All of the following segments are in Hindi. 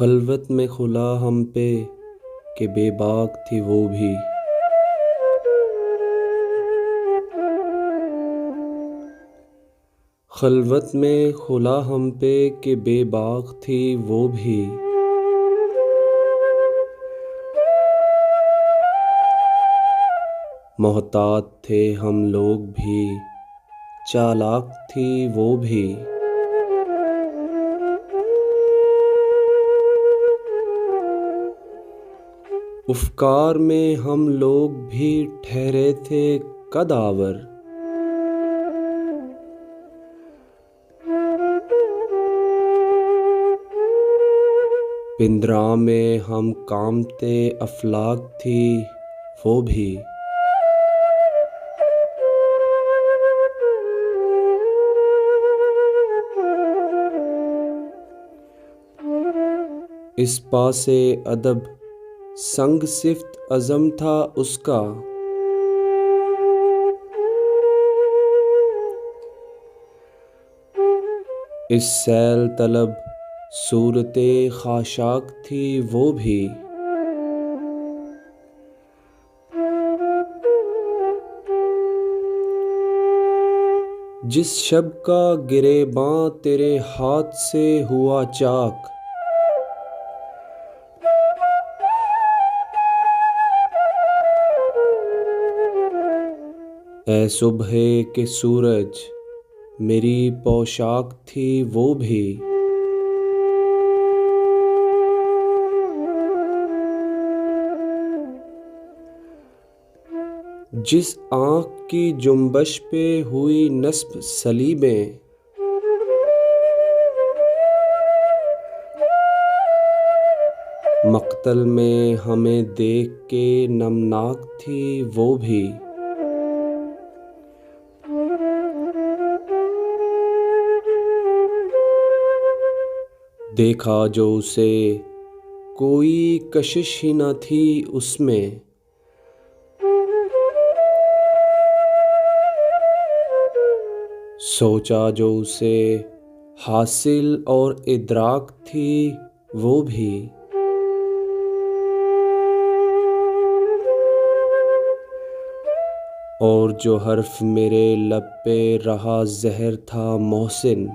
खलवत में खुला हम पे कि बेबाक थी वो भी। खलवत में खुला हम पे कि बेबाक थी वो भी। मोहतात थे हम लोग भी, चालाक थी वो भी। उफ़कार में हम लोग भी ठहरे थे कदावर। पिंजरा में हम कामते अफलाक थी वो भी। इस पासे अदब संग सिफ्त अज़म था उसका। इस सैल तलब सूरते खाशाक थी वो भी। जिस शब का गिरेबां तेरे हाथ से हुआ चाक। ए सुबहे के सूरज मेरी पोशाक थी वो भी। जिस आँख की जुम्बश पे हुई नस्ब सलीबें। मक्तल में हमें देख के नमनाक थी वो भी। देखा जो उसे कोई कशिश ही न थी उसमें। सोचा जो उसे हासिल और इदराक थी वो भी। और जो हर्फ मेरे लब पे रहा ज़हर था मोहसिन।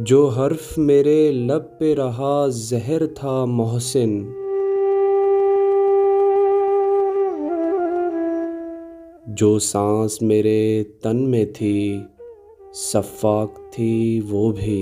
जो हर्फ मेरे लब पे रहा ज़हर था मोहसिन। जो सांस मेरे तन में थी सफ़ाक थी वो भी।